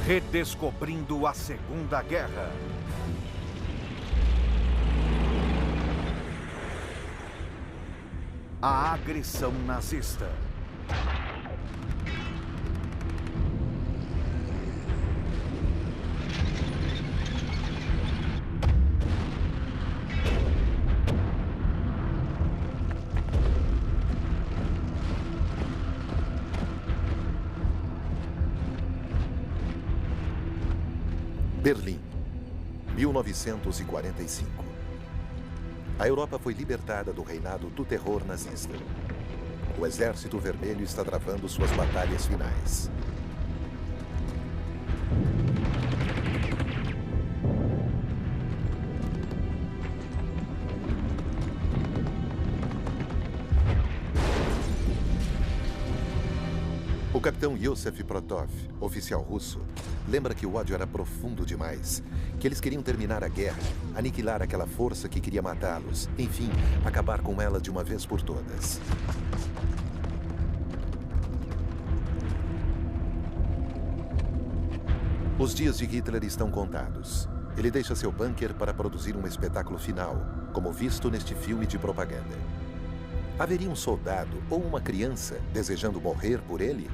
Redescobrindo a Segunda Guerra. A agressão nazista. Berlim, 1945. A Europa foi libertada do reinado do terror nazista. O Exército Vermelho está travando suas batalhas finais. O capitão Yosef Protov, oficial russo, lembra que o ódio era profundo demais, que eles queriam terminar a guerra, aniquilar aquela força que queria matá-los, enfim, acabar com ela de uma vez por todas. Os dias de Hitler estão contados. Ele deixa seu bunker para produzir um espetáculo final, como visto neste filme de propaganda. Haveria um soldado ou uma criança desejando morrer por ele?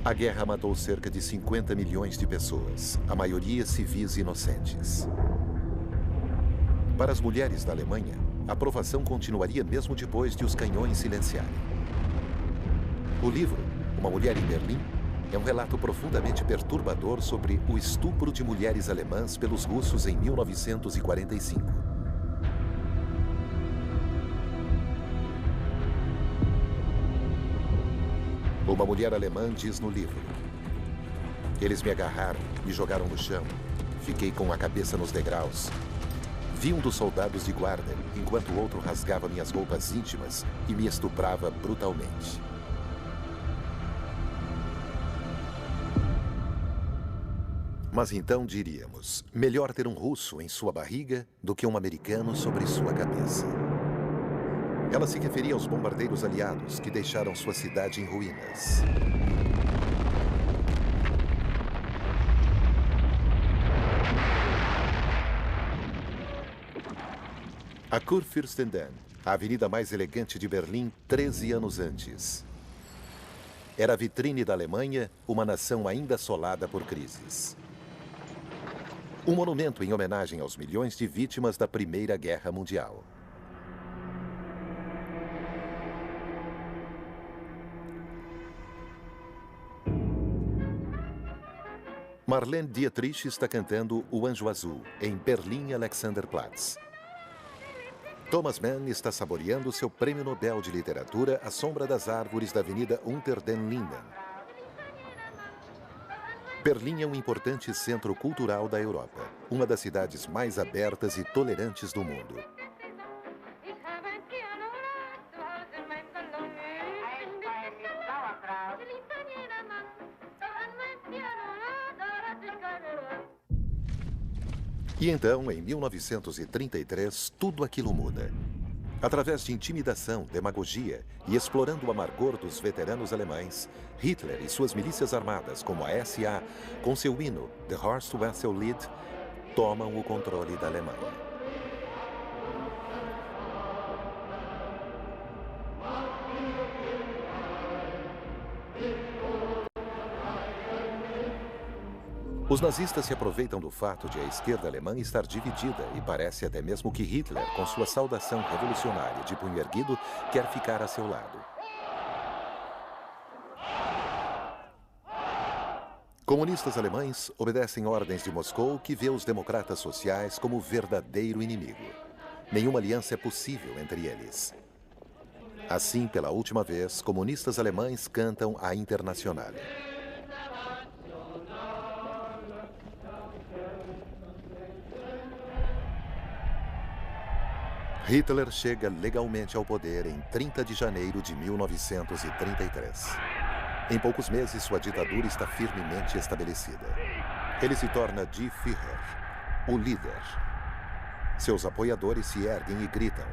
A guerra matou cerca de 50 milhões de pessoas, a maioria civis inocentes. Para as mulheres da Alemanha, a provação continuaria mesmo depois de os canhões silenciarem. O livro, Uma Mulher em Berlim, é um relato profundamente perturbador sobre o estupro de mulheres alemãs pelos russos em 1945. Uma mulher alemã diz no livro: eles me agarraram, me jogaram no chão, fiquei com a cabeça nos degraus. Vi um dos soldados de guarda, enquanto o outro rasgava minhas roupas íntimas e me estuprava brutalmente. Mas então diríamos, melhor ter um russo em sua barriga do que um americano sobre sua cabeça. Ela se referia aos bombardeiros aliados que deixaram sua cidade em ruínas. A Kurfürstendamm, a avenida mais elegante de Berlim, 13 anos antes. Era a vitrine da Alemanha, uma nação ainda assolada por crises. Um monumento em homenagem aos milhões de vítimas da Primeira Guerra Mundial. Marlene Dietrich está cantando O Anjo Azul, em Berlim-Alexanderplatz. Thomas Mann está saboreando seu prêmio Nobel de Literatura à sombra das árvores da Avenida Unter den Linden. Berlim é um importante centro cultural da Europa, uma das cidades mais abertas e tolerantes do mundo. E então, em 1933, tudo aquilo muda. Através de intimidação, demagogia e explorando o amargor dos veteranos alemães, Hitler e suas milícias armadas, como a SA, com seu hino The Horst Wessel Lied, tomam o controle da Alemanha. Os nazistas se aproveitam do fato de a esquerda alemã estar dividida e parece até mesmo que Hitler, com sua saudação revolucionária de punho erguido, quer ficar a seu lado. Comunistas alemães obedecem ordens de Moscou, que vê os democratas sociais como verdadeiro inimigo. Nenhuma aliança é possível entre eles. Assim, pela última vez, comunistas alemães cantam a Internacional. Hitler chega legalmente ao poder em 30 de janeiro de 1933. Em poucos meses, sua ditadura está firmemente estabelecida. Ele se torna Die Führer, o líder. Seus apoiadores se erguem e gritam: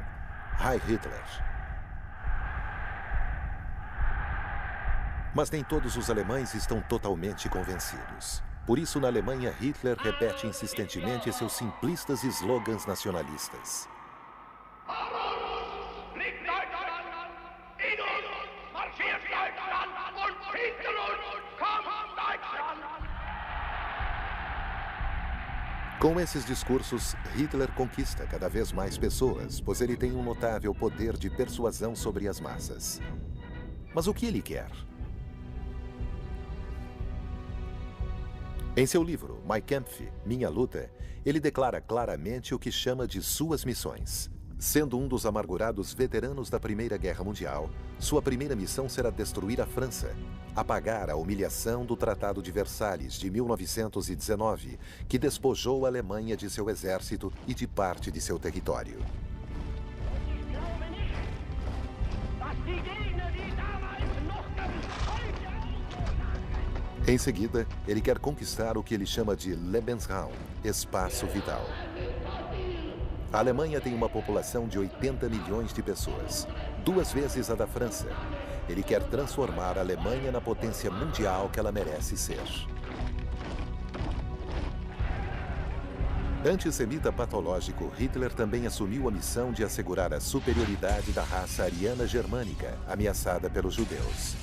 Heil Hitler! Mas nem todos os alemães estão totalmente convencidos. Por isso, na Alemanha, Hitler repete insistentemente seus simplistas slogans nacionalistas. Com esses discursos, Hitler conquista cada vez mais pessoas, pois ele tem um notável poder de persuasão sobre as massas. Mas o que ele quer? Em seu livro, Mein Kampf, Minha Luta, ele declara claramente o que chama de suas missões. Sendo um dos amargurados veteranos da Primeira Guerra Mundial, sua primeira missão será destruir a França, apagar a humilhação do Tratado de Versalhes de 1919, que despojou a Alemanha de seu exército e de parte de seu território. Em seguida, ele quer conquistar o que ele chama de Lebensraum, espaço vital. A Alemanha tem uma população de 80 milhões de pessoas, 2 vezes a da França. Ele quer transformar a Alemanha na potência mundial que ela merece ser. Antissemita patológico, Hitler também assumiu a missão de assegurar a superioridade da raça ariana germânica, ameaçada pelos judeus.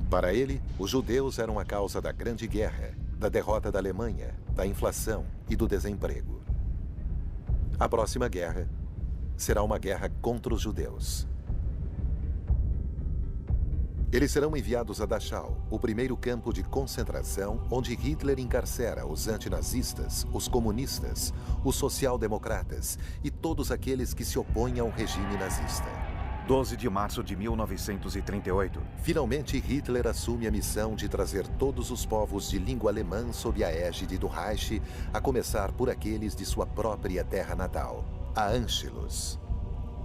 Para ele, os judeus eram a causa da Grande Guerra, da derrota da Alemanha, da inflação e do desemprego. A próxima guerra será uma guerra contra os judeus. Eles serão enviados a Dachau, o primeiro campo de concentração onde Hitler encarcera os antinazistas, os comunistas, os social-democratas e todos aqueles que se opõem ao regime nazista. 12 de março de 1938. Finalmente, Hitler assume a missão de trazer todos os povos de língua alemã sob a égide do Reich, a começar por aqueles de sua própria terra natal, a Anschluss.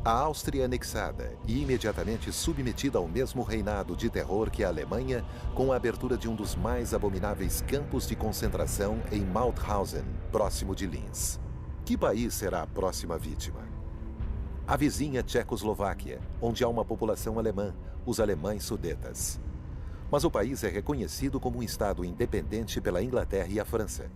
A Áustria anexada e imediatamente submetida ao mesmo reinado de terror que a Alemanha, com a abertura de um dos mais abomináveis campos de concentração em Mauthausen, próximo de Linz. Que país será a próxima vítima? A vizinha Tchecoslováquia, onde há uma população alemã, os alemães sudetas. Mas o país é reconhecido como um estado independente pela Inglaterra e a França.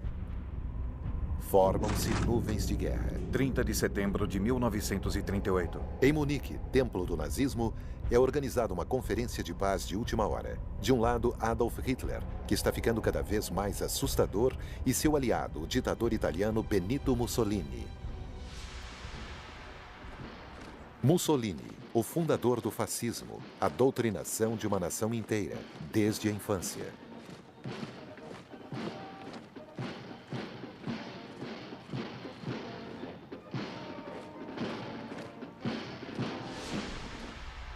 Formam-se nuvens de guerra. 30 de setembro de 1938. Em Munique, templo do nazismo, é organizada uma conferência de paz de última hora. De um lado, Adolf Hitler, que está ficando cada vez mais assustador, e seu aliado, o ditador italiano Benito Mussolini. Mussolini, o fundador do fascismo, a doutrinação de uma nação inteira, desde a infância.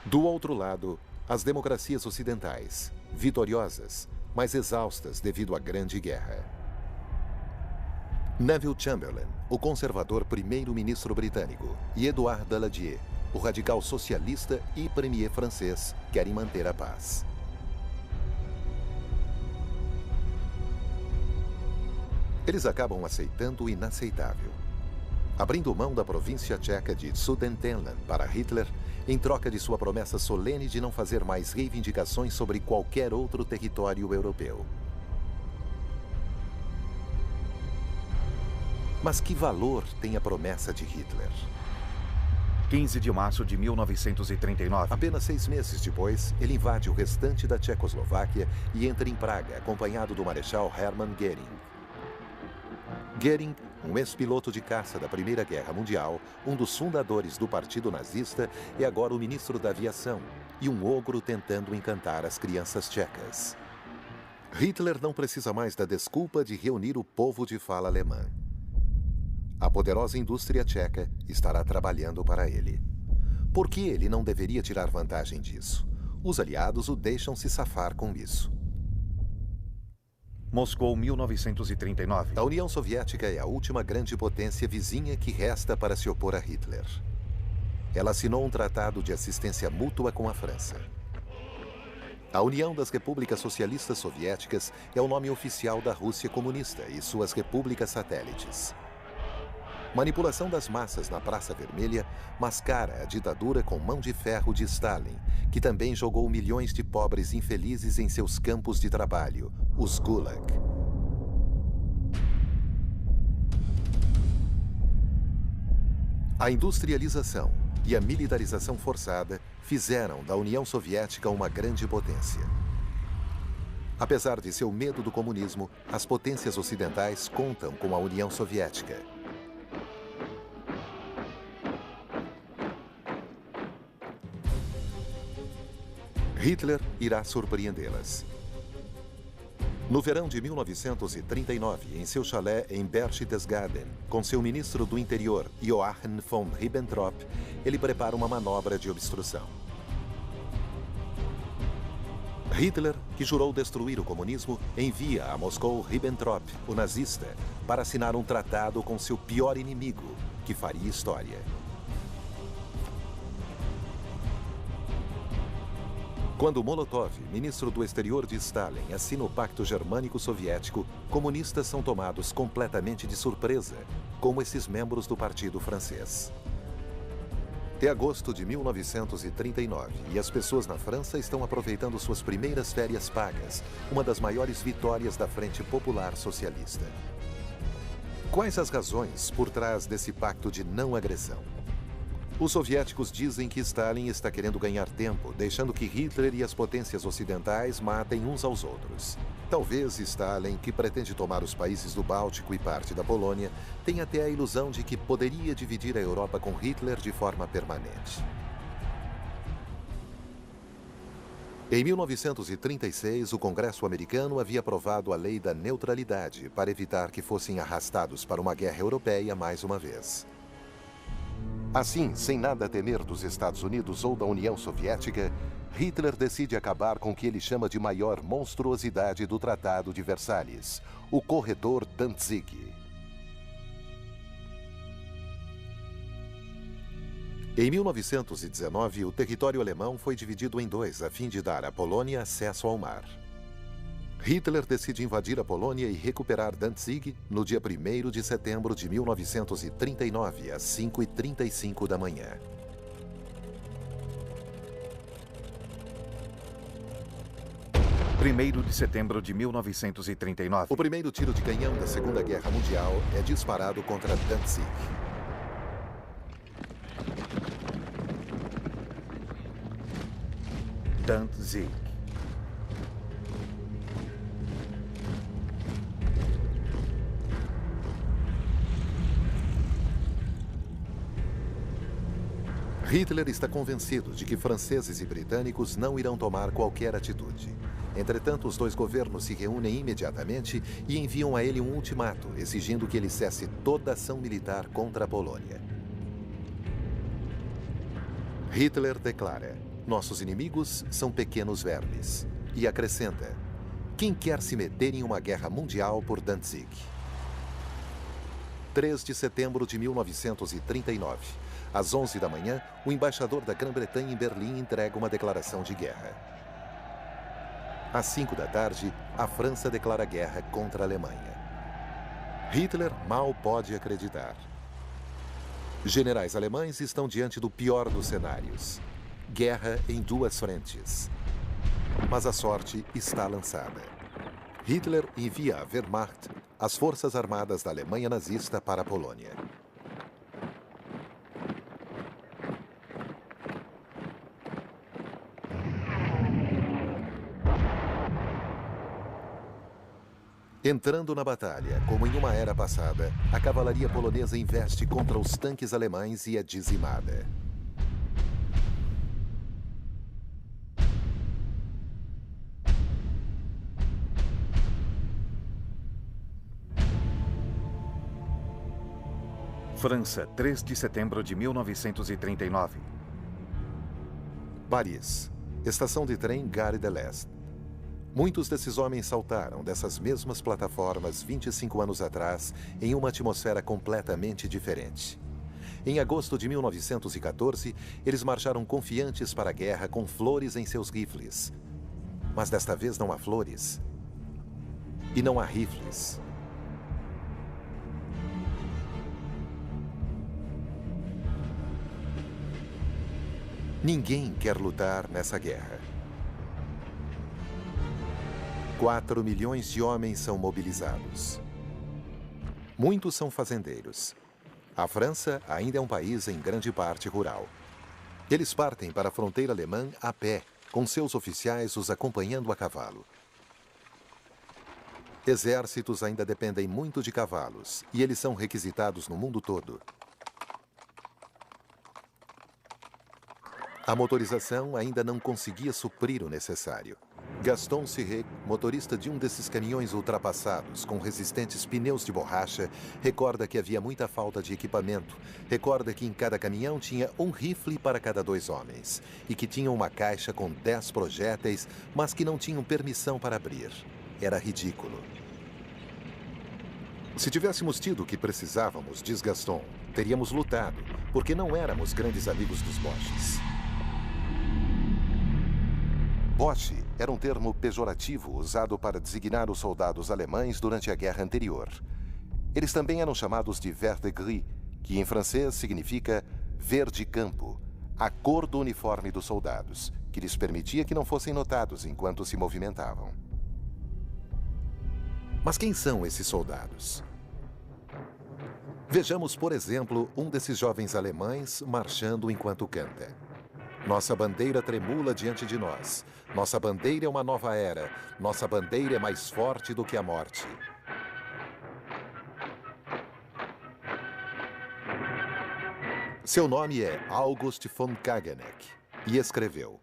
Do outro lado, as democracias ocidentais, vitoriosas, mas exaustas devido à Grande Guerra. Neville Chamberlain, o conservador primeiro-ministro britânico, e Édouard Daladier, o radical socialista e premier francês, querem manter a paz. Eles acabam aceitando o inaceitável. Abrindo mão da província tcheca de Sudetenland para Hitler, em troca de sua promessa solene de não fazer mais reivindicações sobre qualquer outro território europeu. Mas que valor tem a promessa de Hitler? 15 de março de 1939. Apenas 6 meses depois, ele invade o restante da Tchecoslováquia e entra em Praga, acompanhado do marechal Hermann Göring. Göring, um ex-piloto de caça da Primeira Guerra Mundial, um dos fundadores do Partido Nazista, é agora o ministro da Aviação e um ogro tentando encantar as crianças tchecas. Hitler não precisa mais da desculpa de reunir o povo de fala alemã. A poderosa indústria tcheca estará trabalhando para ele. Por que ele não deveria tirar vantagem disso? Os aliados o deixam se safar com isso. Moscou, 1939. A União Soviética é a última grande potência vizinha que resta para se opor a Hitler. ela assinou um tratado de assistência mútua com a França. A União das Repúblicas Socialistas Soviéticas é o nome oficial da Rússia comunista e suas repúblicas satélites. Manipulação das massas na Praça Vermelha mascara a ditadura com mão de ferro de Stalin, que também jogou milhões de pobres infelizes em seus campos de trabalho, os Gulag. A industrialização e a militarização forçada fizeram da União Soviética uma grande potência. Apesar de seu medo do comunismo, as potências ocidentais contam com a União Soviética. Hitler irá surpreendê-las. No verão de 1939, em seu chalé em Berchtesgaden, com seu ministro do Interior, Joachim von Ribbentrop, ele prepara uma manobra de obstrução. Hitler, que jurou destruir o comunismo, envia a Moscou Ribbentrop, o nazista, para assinar um tratado com seu pior inimigo, que faria história. Quando Molotov, ministro do exterior de Stalin, assina o Pacto Germânico-Soviético, comunistas são tomados completamente de surpresa, como esses membros do Partido Francês. É agosto de 1939 e as pessoas na França estão aproveitando suas primeiras férias pagas, uma das maiores vitórias da Frente Popular Socialista. Quais as razões por trás desse pacto de não agressão? Os soviéticos dizem que Stalin está querendo ganhar tempo, deixando que Hitler e as potências ocidentais matem uns aos outros. Talvez Stalin, que pretende tomar os países do Báltico e parte da Polônia, tenha até a ilusão de que poderia dividir a Europa com Hitler de forma permanente. Em 1936, o Congresso americano havia aprovado a Lei da Neutralidade para evitar que fossem arrastados para uma guerra europeia mais uma vez. Assim, sem nada temer dos Estados Unidos ou da União Soviética, Hitler decide acabar com o que ele chama de maior monstruosidade do Tratado de Versalhes, o corredor Danzig. Em 1919, o território alemão foi dividido em dois a fim de dar à Polônia acesso ao mar. Hitler decide invadir a Polônia e recuperar Danzig no dia 1º de setembro de 1939, às 5h35 da manhã. Primeiro de setembro de 1939. O primeiro tiro de canhão da Segunda Guerra Mundial é disparado contra Danzig. Danzig. Hitler está convencido de que franceses e britânicos não irão tomar qualquer atitude. Entretanto, os dois governos se reúnem imediatamente e enviam a ele um ultimato, exigindo que ele cesse toda ação militar contra a Polônia. Hitler declara: "Nossos inimigos são pequenos vermes." E acrescenta: "Quem quer se meter em uma guerra mundial por Danzig?" 3 de setembro de 1939. Às 11 da manhã, o embaixador da Grã-Bretanha em Berlim entrega uma declaração de guerra. Às 5 da tarde, a França declara guerra contra a Alemanha. Hitler mal pode acreditar. Generais alemães estão diante do pior dos cenários: guerra em duas frentes. Mas a sorte está lançada. Hitler envia a Wehrmacht, as forças armadas da Alemanha nazista, para a Polônia. Entrando na batalha, como em uma era passada, a cavalaria polonesa investe contra os tanques alemães e é dizimada. França, 3 de setembro de 1939. Paris. Estação de trem Gare de l'Est. Muitos desses homens saltaram dessas mesmas plataformas 25 anos atrás em uma atmosfera completamente diferente. Em agosto de 1914, eles marcharam confiantes para a guerra com flores em seus rifles. Mas desta vez não há flores. E não há rifles. Ninguém quer lutar nessa guerra. 4 milhões de homens são mobilizados. Muitos são fazendeiros. A França ainda é um país em grande parte rural. Eles partem para a fronteira alemã a pé, com seus oficiais os acompanhando a cavalo. Exércitos ainda dependem muito de cavalos, e eles são requisitados no mundo todo. A motorização ainda não conseguia suprir o necessário. Gaston Siré, motorista de um desses caminhões ultrapassados com resistentes pneus de borracha, recorda que havia muita falta de equipamento. Recorda que em cada caminhão tinha um rifle para cada 2 homens e que tinham uma caixa com 10 projéteis, mas que não tinham permissão para abrir. Era ridículo. Se tivéssemos tido o que precisávamos, diz Gaston, teríamos lutado, porque não éramos grandes amigos dos Boches. Boche era um termo pejorativo usado para designar os soldados alemães durante a guerra anterior. Eles também eram chamados de vert de gris, que em francês significa verde campo, a cor do uniforme dos soldados, que lhes permitia que não fossem notados enquanto se movimentavam. Mas quem são esses soldados? Vejamos, por exemplo, um desses jovens alemães marchando enquanto canta. Nossa bandeira tremula diante de nós. Nossa bandeira é uma nova era. Nossa bandeira é mais forte do que a morte. Seu nome é August von Kaganeck e escreveu: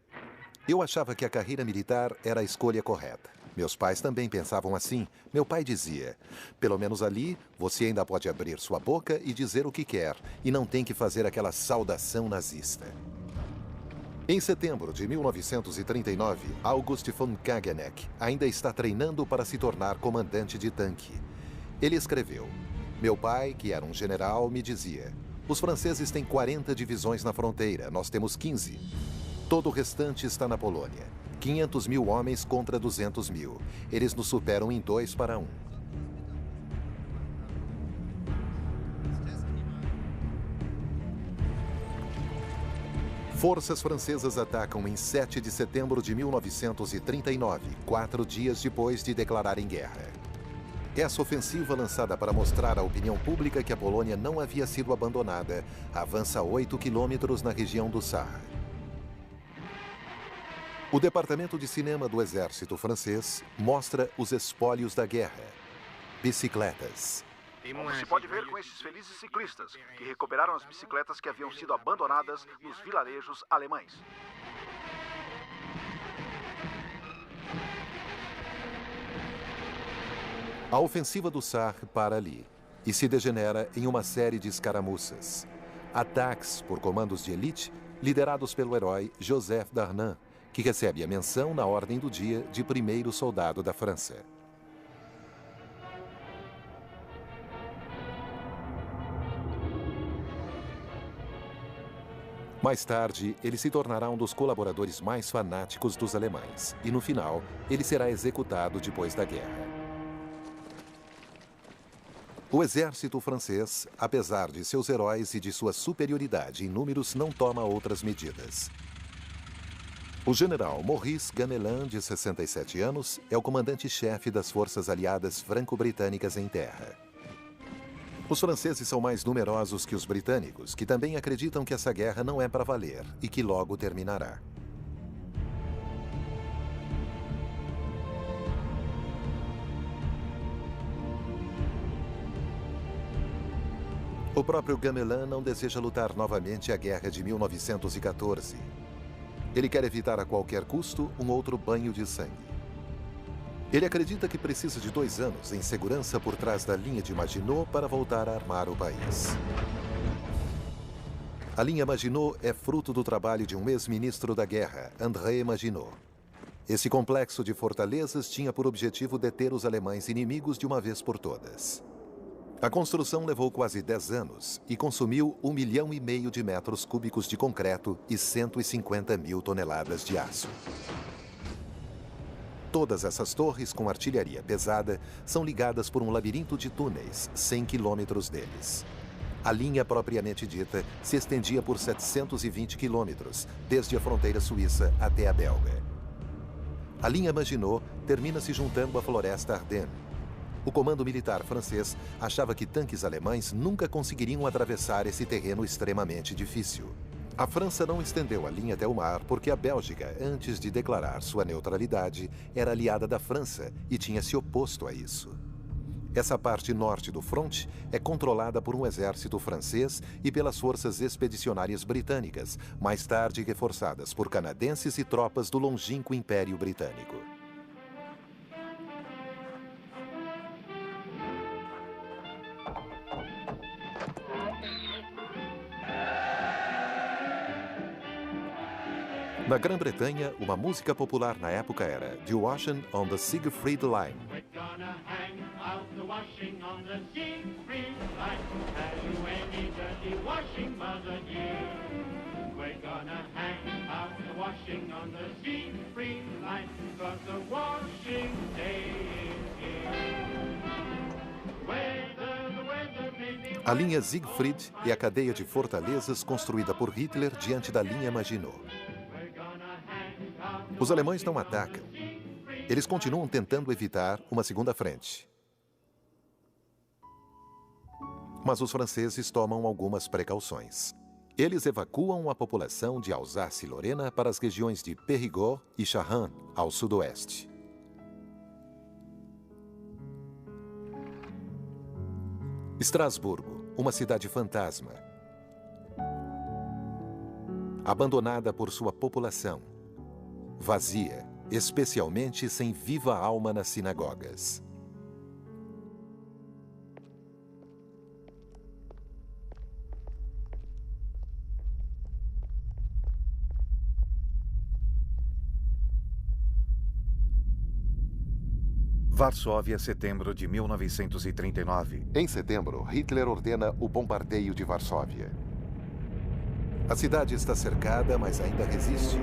Eu achava que a carreira militar era a escolha correta. Meus pais também pensavam assim. Meu pai dizia: pelo menos ali, você ainda pode abrir sua boca e dizer o que quer, e não tem que fazer aquela saudação nazista. Em setembro de 1939, August von Kaganeck ainda está treinando para se tornar comandante de tanque. Ele escreveu: Meu pai, que era um general, me dizia: os franceses têm 40 divisões na fronteira, nós temos 15. Todo o restante está na Polônia. 500 mil homens contra 200 mil. Eles nos superam em 2 para 1. Forças francesas atacam em 7 de setembro de 1939, 4 dias depois de declararem guerra. Essa ofensiva, lançada para mostrar à opinião pública que a Polônia não havia sido abandonada, avança 8 quilômetros na região do Saar. O Departamento de Cinema do Exército Francês mostra os espólios da guerra. Bicicletas. Como se pode ver com esses felizes ciclistas, que recuperaram as bicicletas que haviam sido abandonadas nos vilarejos alemães. A ofensiva do Saar para ali e se degenera em uma série de escaramuças. Ataques por comandos de elite liderados pelo herói Joseph Darnan, que recebe a menção na ordem do dia de primeiro soldado da França. Mais tarde, ele se tornará um dos colaboradores mais fanáticos dos alemães e, no final, ele será executado depois da guerra. O exército francês, apesar de seus heróis e de sua superioridade em números, não toma outras medidas. O general Maurice Gamelin, de 67 anos, é o comandante-chefe das forças aliadas franco-britânicas em terra. Os franceses são mais numerosos que os britânicos, que também acreditam que essa guerra não é para valer e que logo terminará. O próprio Gamelin não deseja lutar novamente a guerra de 1914. Ele quer evitar a qualquer custo um outro banho de sangue. Ele acredita que precisa de 2 anos em segurança por trás da linha de Maginot para voltar a armar o país. A linha Maginot é fruto do trabalho de um ex-ministro da guerra, André Maginot. Esse complexo de fortalezas tinha por objetivo deter os alemães inimigos de uma vez por todas. A construção levou quase 10 anos e consumiu 1,5 milhão de metros cúbicos de concreto e 150 mil toneladas de aço. Todas essas torres com artilharia pesada são ligadas por um labirinto de túneis, 100 quilômetros deles. A linha propriamente dita se estendia por 720 quilômetros, desde a fronteira suíça até a belga. A linha Maginot termina se juntando à floresta Ardennes. O comando militar francês achava que tanques alemães nunca conseguiriam atravessar esse terreno extremamente difícil. A França não estendeu a linha até o mar porque a Bélgica, antes de declarar sua neutralidade, era aliada da França e tinha se oposto a isso. Essa parte norte do fronte é controlada por um exército francês e pelas forças expedicionárias britânicas, mais tarde reforçadas por canadenses e tropas do longínquo Império Britânico. Na Grã-Bretanha, uma música popular na época era The Washing on the Siegfried Line. A linha Siegfried é a cadeia de fortalezas construída por Hitler diante da linha Maginot. Os alemães não atacam. Eles continuam tentando evitar uma segunda frente. Mas os franceses tomam algumas precauções. Eles evacuam a população de Alsácia-Lorena para as regiões de Périgord e Charente, ao sudoeste. Estrasburgo, uma cidade fantasma. Abandonada por sua população. Vazia, especialmente sem viva alma nas sinagogas. Varsóvia, setembro de 1939. Em setembro, Hitler ordena o bombardeio de Varsóvia. A cidade está cercada, mas ainda resiste.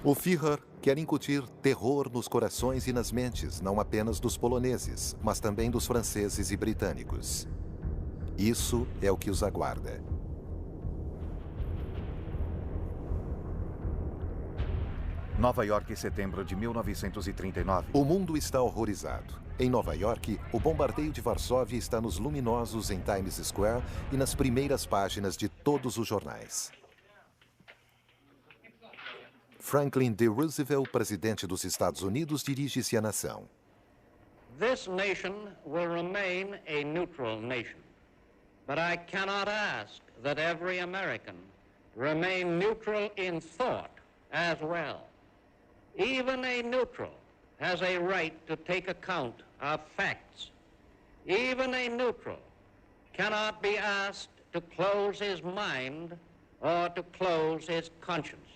O Führer quer incutir terror nos corações e nas mentes, não apenas dos poloneses, mas também dos franceses e britânicos. Isso é o que os aguarda. Nova York, setembro de 1939. O mundo está horrorizado. Em Nova York, o bombardeio de Varsóvia está nos luminosos em Times Square e nas primeiras páginas de todos os jornais. Franklin D. Roosevelt, presidente dos Estados Unidos, dirige-se à nação. This nation will remain a neutral nation, but I cannot ask that every American remain neutral in thought as well. Even a neutral has a right to take account of facts. Even a neutral cannot be asked to close his mind or to close his conscience.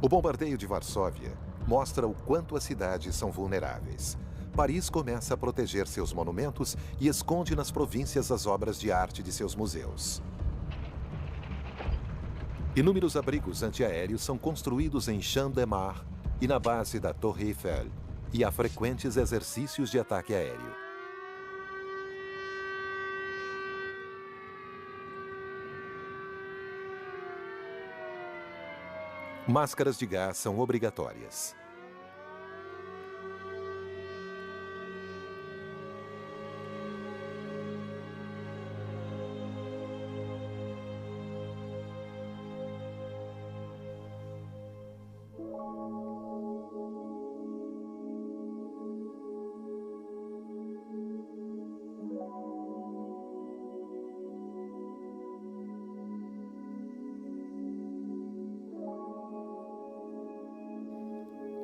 O bombardeio de Varsóvia mostra o quanto as cidades são vulneráveis. Paris começa a proteger seus monumentos e esconde nas províncias as obras de arte de seus museus. Inúmeros abrigos antiaéreos são construídos em Champ-de-Mars e na base da Torre Eiffel, e há frequentes exercícios de ataque aéreo. Máscaras de gás são obrigatórias.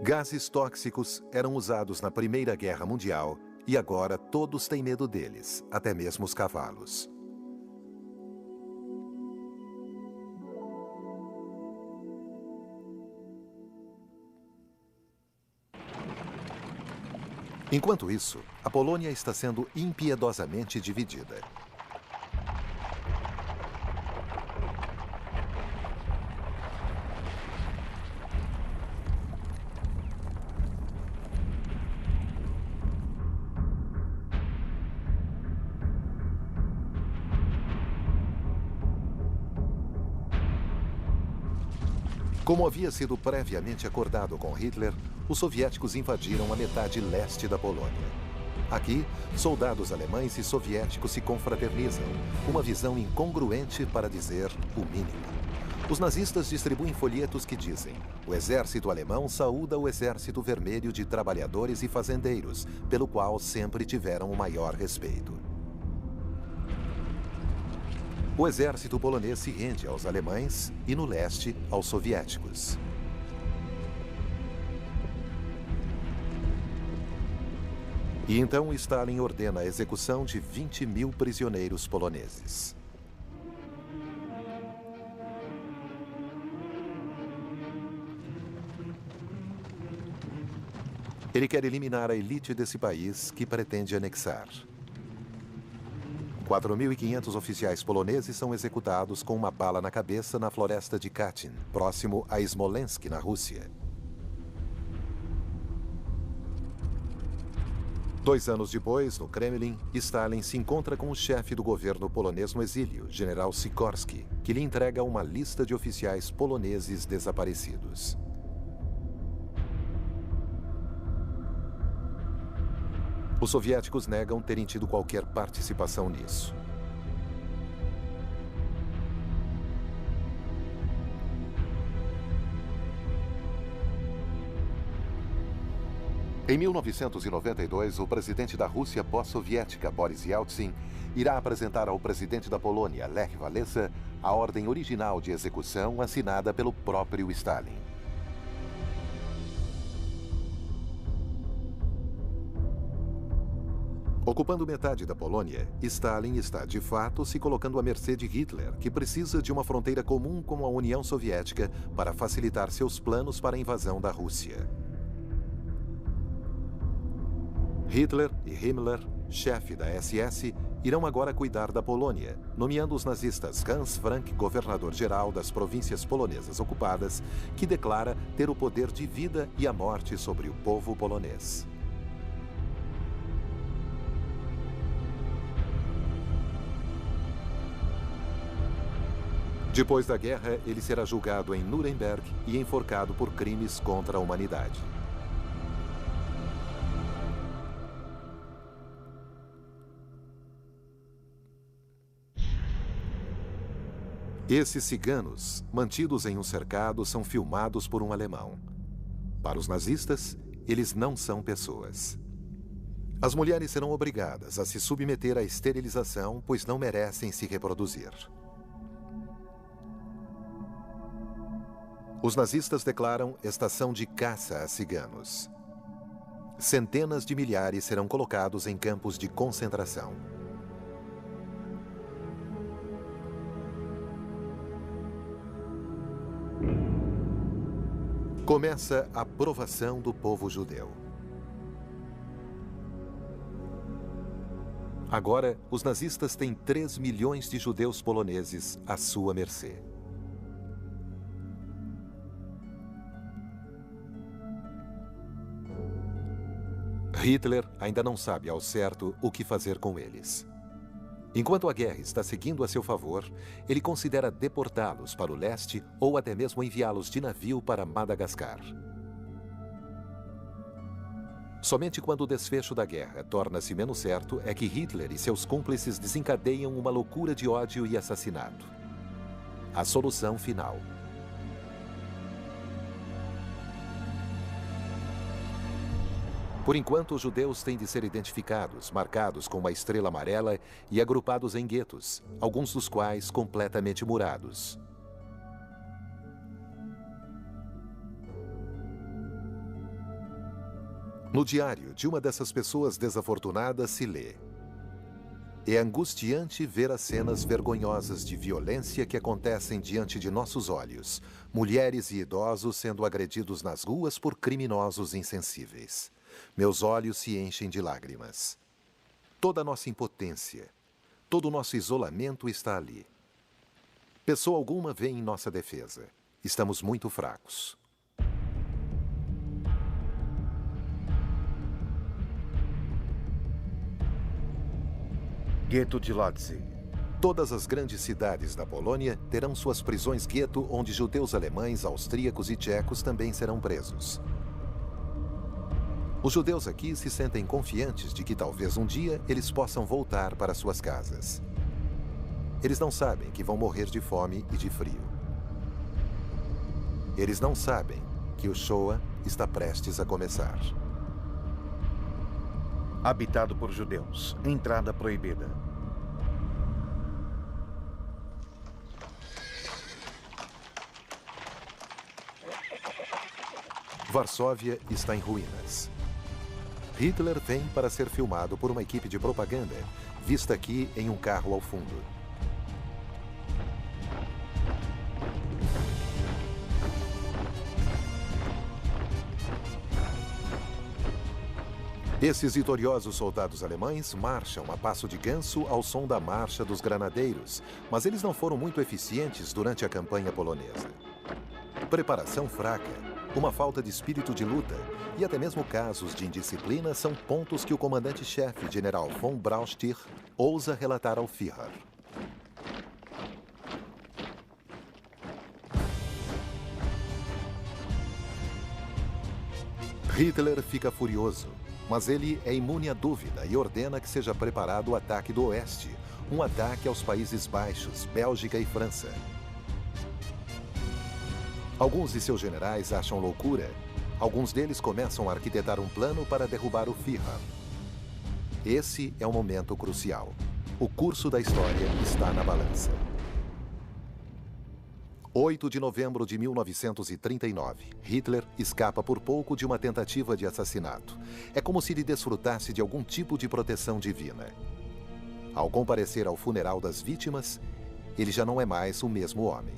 Gases tóxicos eram usados na Primeira Guerra Mundial e agora todos têm medo deles, até mesmo os cavalos. Enquanto isso, a Polônia está sendo impiedosamente dividida. Como havia sido previamente acordado com Hitler, os soviéticos invadiram a metade leste da Polônia. Aqui, soldados alemães e soviéticos se confraternizam, uma visão incongruente para dizer o mínimo. Os nazistas distribuem folhetos que dizem: o exército alemão saúda o exército vermelho de trabalhadores e fazendeiros, pelo qual sempre tiveram o maior respeito. O exército polonês se rende aos alemães e, no leste, aos soviéticos. E então Stalin ordena a execução de 20.000 prisioneiros poloneses. Ele quer eliminar a elite desse país que pretende anexar. 4.500 oficiais poloneses são executados com uma bala na cabeça na floresta de Katyn, próximo a Smolensk, na Rússia. 2 anos depois, no Kremlin, Stalin se encontra com o chefe do governo polonês no exílio, General Sikorski, que lhe entrega uma lista de oficiais poloneses desaparecidos. Os soviéticos negam terem tido qualquer participação nisso. Em 1992, o presidente da Rússia pós-soviética, Boris Yeltsin, irá apresentar ao presidente da Polônia, Lech Wałęsa, a ordem original de execução assinada pelo próprio Stalin. Ocupando metade da Polônia, Stalin está, de fato, se colocando à mercê de Hitler, que precisa de uma fronteira comum com a União Soviética para facilitar seus planos para a invasão da Rússia. Hitler e Himmler, chefe da SS, irão agora cuidar da Polônia, nomeando os nazistas Hans Frank governador-geral das províncias polonesas ocupadas, que declara ter o poder de vida e a morte sobre o povo polonês. Depois da guerra, ele será julgado em Nuremberg e enforcado por crimes contra a humanidade. Esses ciganos, mantidos em um cercado, são filmados por um alemão. Para os nazistas, eles não são pessoas. As mulheres serão obrigadas a se submeter à esterilização, pois não merecem se reproduzir. Os nazistas declaram estação de caça a ciganos. Centenas de milhares serão colocados em campos de concentração. Começa a provação do povo judeu. Agora, os nazistas têm 3 milhões de judeus poloneses à sua mercê. Hitler ainda não sabe ao certo o que fazer com eles. Enquanto a guerra está seguindo a seu favor, ele considera deportá-los para o leste ou até mesmo enviá-los de navio para Madagascar. Somente quando o desfecho da guerra torna-se menos certo é que Hitler e seus cúmplices desencadeiam uma loucura de ódio e assassinato. A solução final. Por enquanto, os judeus têm de ser identificados, marcados com uma estrela amarela e agrupados em guetos, alguns dos quais completamente murados. No diário de uma dessas pessoas desafortunadas se lê: é angustiante ver as cenas vergonhosas de violência que acontecem diante de nossos olhos. Mulheres e idosos sendo agredidos nas ruas por criminosos insensíveis. Meus olhos se enchem de lágrimas. Toda a nossa impotência, todo o nosso isolamento está ali. Pessoa alguma vem em nossa defesa. Estamos muito fracos. Gueto de Lodz. Todas as grandes cidades da Polônia terão suas prisões gueto, onde judeus alemães, austríacos e tchecos também serão presos. Os judeus aqui se sentem confiantes de que talvez um dia eles possam voltar para suas casas. Eles não sabem que vão morrer de fome e de frio. Eles não sabem que o Shoah está prestes a começar. Habitado por judeus. Entrada proibida. Varsóvia está em ruínas. Hitler vem para ser filmado por uma equipe de propaganda, vista aqui em um carro ao fundo. Esses vitoriosos soldados alemães marcham a passo de ganso ao som da marcha dos granadeiros, mas eles não foram muito eficientes durante a campanha polonesa. Preparação fraca, uma falta de espírito de luta e até mesmo casos de indisciplina são pontos que o comandante-chefe, general von Brauchtier, ousa relatar ao Führer. Hitler fica furioso, mas ele é imune à dúvida e ordena que seja preparado o ataque do Oeste, um ataque aos Países Baixos, Bélgica e França. Alguns de seus generais acham loucura. Alguns deles começam a arquitetar um plano para derrubar o Führer. Esse é um momento crucial. O curso da história está na balança. 8 de novembro de 1939. Hitler escapa por pouco de uma tentativa de assassinato. É como se ele desfrutasse de algum tipo de proteção divina. Ao comparecer ao funeral das vítimas, ele já não é mais o mesmo homem.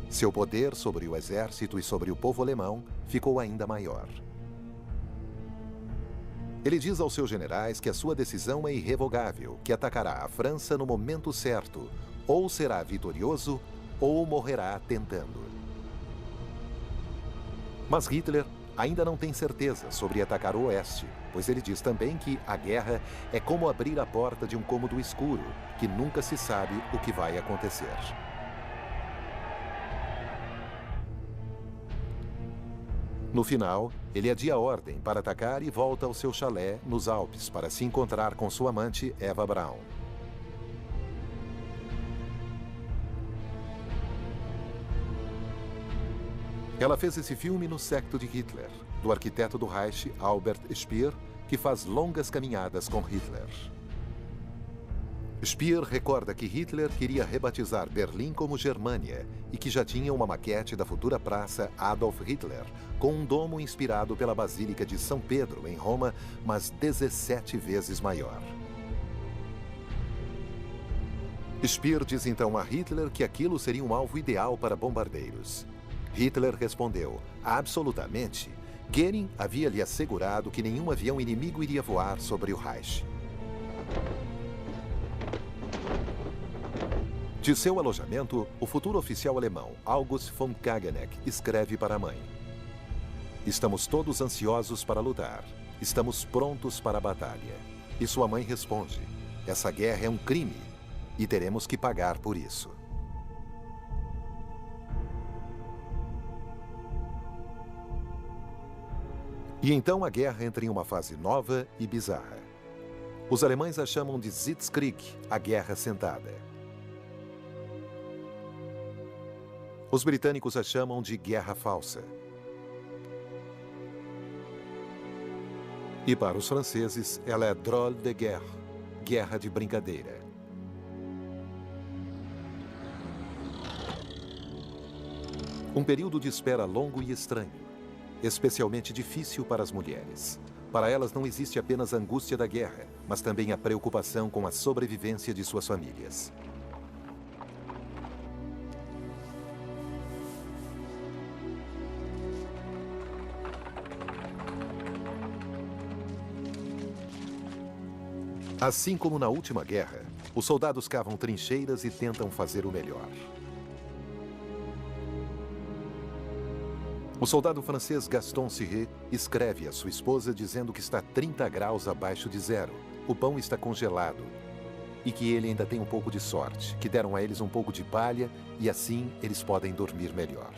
Seu poder sobre o exército e sobre o povo alemão ficou ainda maior. Ele diz aos seus generais que a sua decisão é irrevogável, que atacará a França no momento certo, ou será vitorioso, ou morrerá tentando. Mas Hitler ainda não tem certeza sobre atacar o Oeste, pois ele diz também que a guerra é como abrir a porta de um cômodo escuro, que nunca se sabe o que vai acontecer. No final, ele adia a ordem para atacar e volta ao seu chalé nos Alpes para se encontrar com sua amante Eva Braun. Ela fez esse filme no secto de Hitler, do arquiteto do Reich Albert Speer, que faz longas caminhadas com Hitler. Speer recorda que Hitler queria rebatizar Berlim como Germânia e que já tinha uma maquete da futura praça Adolf Hitler, com um domo inspirado pela Basílica de São Pedro, em Roma, mas 17 vezes maior. Speer diz então a Hitler que aquilo seria um alvo ideal para bombardeiros. Hitler respondeu: absolutamente. Goering havia lhe assegurado que nenhum avião inimigo iria voar sobre o Reich. De seu alojamento, o futuro oficial alemão August von Kageneck escreve para a mãe: estamos todos ansiosos para lutar. Estamos prontos para a batalha. E sua mãe responde: essa guerra é um crime e teremos que pagar por isso. E então a guerra entra em uma fase nova e bizarra. Os alemães a chamam de Sitzkrieg, a guerra sentada. Os britânicos a chamam de guerra falsa. E para os franceses, ela é drôle de guerre, guerra de brincadeira. Um período de espera longo e estranho, especialmente difícil para as mulheres. Para elas não existe apenas a angústia da guerra, mas também a preocupação com a sobrevivência de suas famílias. Assim como na última guerra, os soldados cavam trincheiras e tentam fazer o melhor. O soldado francês Gaston Siré escreve à sua esposa dizendo que está 30 graus abaixo de zero, o pão está congelado e que ele ainda tem um pouco de sorte, que deram a eles um pouco de palha e assim eles podem dormir melhor.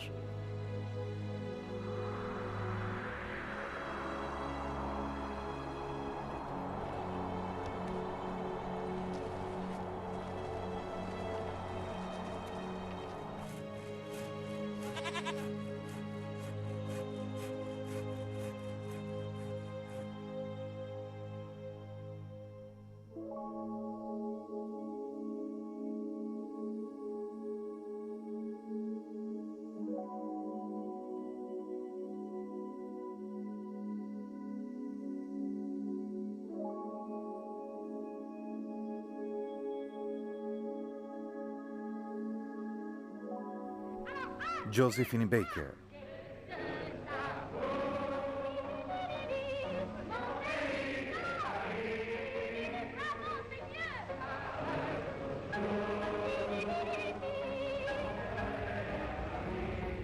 Josephine Baker.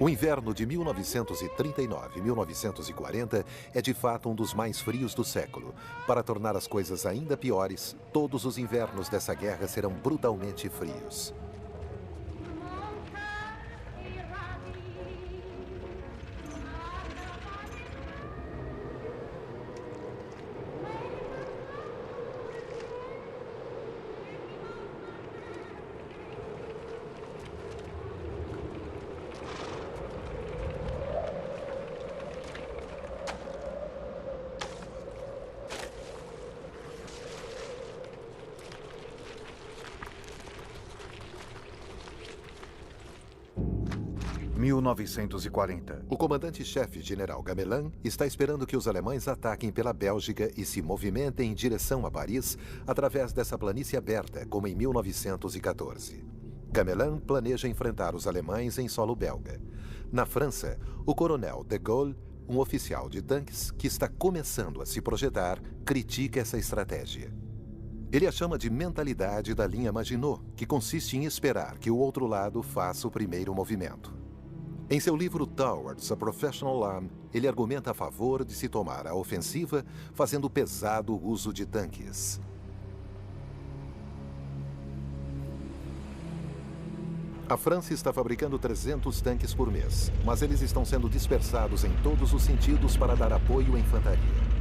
O inverno de 1939 e 1940 é de fato um dos mais frios do século. Para tornar as coisas ainda piores, todos os invernos dessa guerra serão brutalmente frios. O comandante-chefe, General Gamelin, está esperando que os alemães ataquem pela Bélgica e se movimentem em direção a Paris através dessa planície aberta, como em 1914. Gamelin planeja enfrentar os alemães em solo belga. Na França, o coronel de Gaulle, um oficial de tanques que está começando a se projetar, critica essa estratégia. Ele a chama de mentalidade da linha Maginot, que consiste em esperar que o outro lado faça o primeiro movimento. Em seu livro Towards a Professional Arm, ele argumenta a favor de se tomar a ofensiva, fazendo pesado uso de tanques. A França está fabricando 300 tanques por mês, mas eles estão sendo dispersados em todos os sentidos para dar apoio à infantaria.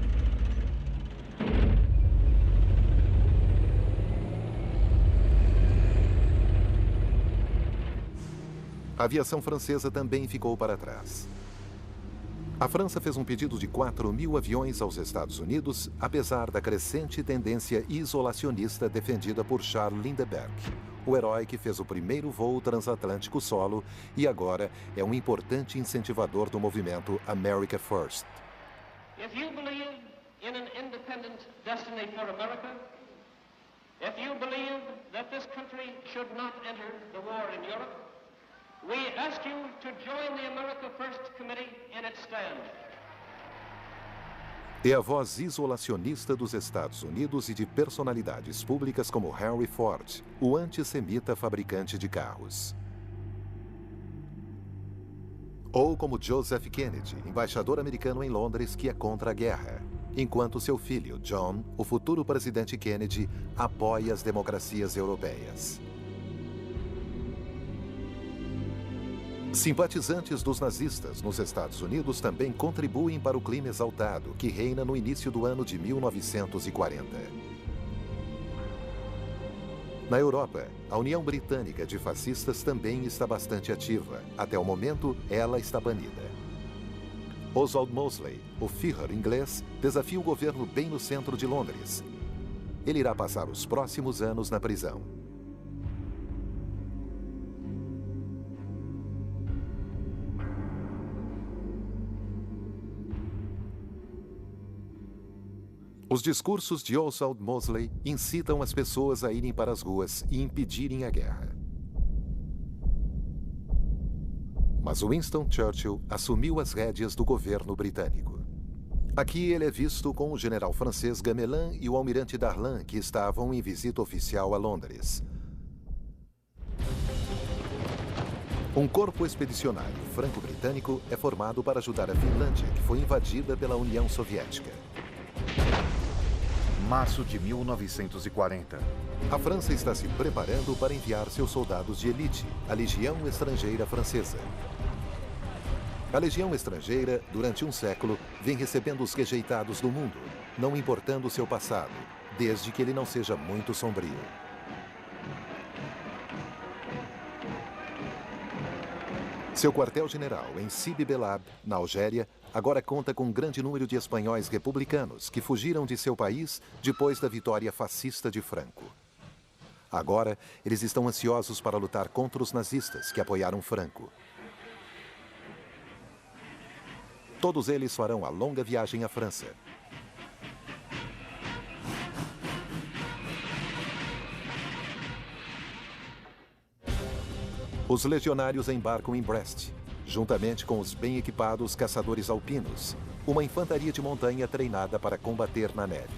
A aviação francesa também ficou para trás. A França fez um pedido de 4.000 aviões aos Estados Unidos, apesar da crescente tendência isolacionista defendida por Charles Lindbergh, o herói que fez o primeiro voo transatlântico solo e agora é um importante incentivador do movimento America First. If you believe in an independent destiny for America, if you believe that this country should not enter the war in Europe, we ask you to join the America First Committee in its stand. É a voz isolacionista dos Estados Unidos e de personalidades públicas como Henry Ford, o antissemita fabricante de carros. Ou como Joseph Kennedy, embaixador americano em Londres que é contra a guerra, enquanto seu filho, John, o futuro presidente Kennedy, apoia as democracias europeias. Simpatizantes dos nazistas nos Estados Unidos também contribuem para o clima exaltado que reina no início do ano de 1940. Na Europa, a União Britânica de Fascistas também está bastante ativa. Até o momento, ela está banida. Oswald Mosley, o Führer inglês, desafia o governo bem no centro de Londres. Ele irá passar os próximos anos na prisão. Os discursos de Oswald Mosley incitam as pessoas a irem para as ruas e impedirem a guerra. Mas Winston Churchill assumiu as rédeas do governo britânico. Aqui ele é visto com o general francês Gamelin e o almirante Darlan, que estavam em visita oficial a Londres. Um corpo expedicionário franco-britânico é formado para ajudar a Finlândia, que foi invadida pela União Soviética. Março de 1940. A França está se preparando para enviar seus soldados de elite, a Legião Estrangeira Francesa. A Legião Estrangeira, durante um século, vem recebendo os rejeitados do mundo, não importando seu passado, desde que ele não seja muito sombrio. Seu quartel-general em Sidi Belab, na Algéria, agora conta com um grande número de espanhóis republicanos que fugiram de seu país depois da vitória fascista de Franco. Agora, eles estão ansiosos para lutar contra os nazistas que apoiaram Franco. Todos eles farão a longa viagem à França. Os legionários embarcam em Brest, juntamente com os bem equipados caçadores alpinos, uma infantaria de montanha treinada para combater na neve.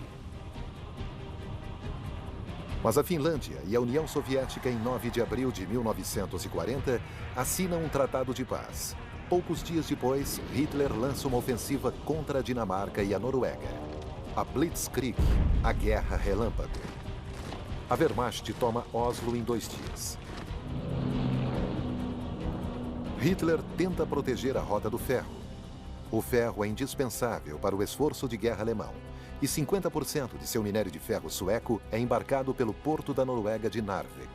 Mas a Finlândia e a União Soviética, em 9 de abril de 1940, assinam um tratado de paz. Poucos dias depois, Hitler lança uma ofensiva contra a Dinamarca e a Noruega. A Blitzkrieg, a Guerra Relâmpago. A Wehrmacht toma Oslo em 2 dias. Hitler tenta proteger a Rota do Ferro. O ferro é indispensável para o esforço de guerra alemão, e 50% de seu minério de ferro sueco é embarcado pelo porto da Noruega de Narvik.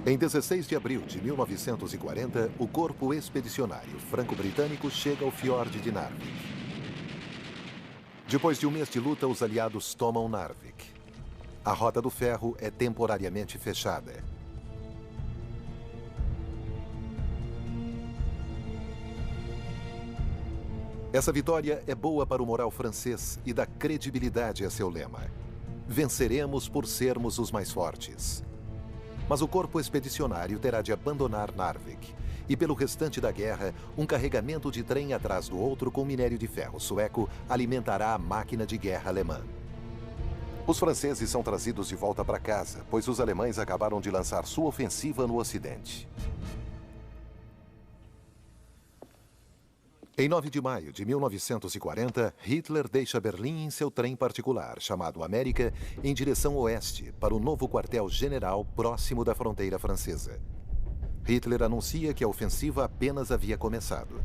Em 16 de abril de 1940, o corpo expedicionário franco-britânico chega ao fiord de Narvik. Depois de um mês de luta, os aliados tomam Narvik. A Rota do Ferro é temporariamente fechada. Essa vitória é boa para o moral francês e dá credibilidade a seu lema: venceremos por sermos os mais fortes. Mas o corpo expedicionário terá de abandonar Narvik. E pelo restante da guerra, um carregamento de trem atrás do outro com minério de ferro sueco alimentará a máquina de guerra alemã. Os franceses são trazidos de volta para casa, pois os alemães acabaram de lançar sua ofensiva no Ocidente. Em 9 de maio de 1940, Hitler deixa Berlim em seu trem particular, chamado América, em direção oeste, para o novo quartel-general próximo da fronteira francesa. Hitler anuncia que a ofensiva apenas havia começado.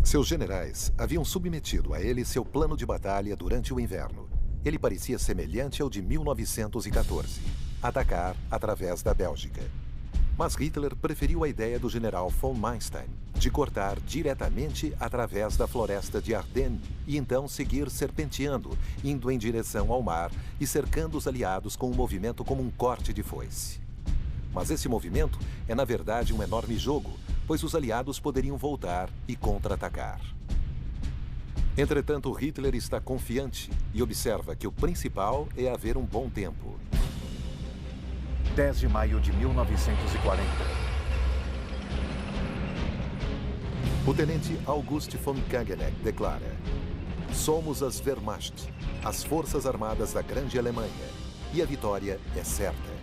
Seus generais haviam submetido a ele seu plano de batalha durante o inverno. Ele parecia semelhante ao de 1914, atacar através da Bélgica. Mas Hitler preferiu a ideia do general von Manstein, de cortar diretamente através da floresta de Ardennes e então seguir serpenteando, indo em direção ao mar e cercando os aliados com um movimento como um corte de foice. Mas esse movimento é, na verdade, um enorme jogo, pois os aliados poderiam voltar e contra-atacar. Entretanto, Hitler está confiante e observa que o principal é haver um bom tempo. 10 de maio de 1940. O tenente August von Kageneck declara: somos as Wehrmacht, as forças armadas da Grande Alemanha, e a vitória é certa.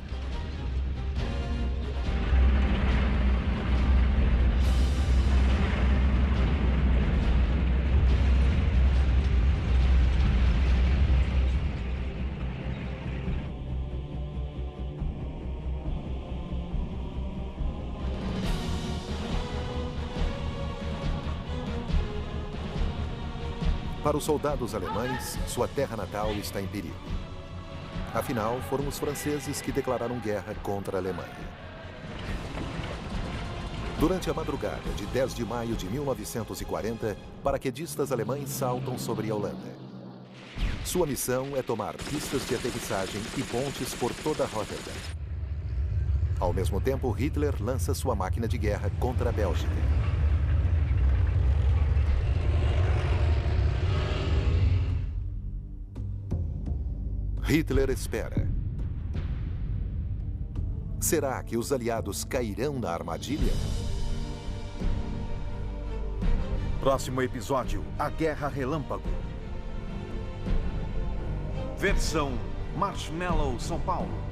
Para os soldados alemães, sua terra natal está em perigo. Afinal, foram os franceses que declararam guerra contra a Alemanha. Durante a madrugada de 10 de maio de 1940, paraquedistas alemães saltam sobre a Holanda. Sua missão é tomar pistas de aterrissagem e pontes por toda Rotterdam. Ao mesmo tempo, Hitler lança sua máquina de guerra contra a Bélgica. Hitler espera. Será que os aliados cairão na armadilha? Próximo episódio, a Guerra Relâmpago. Versão Marshmallow São Paulo.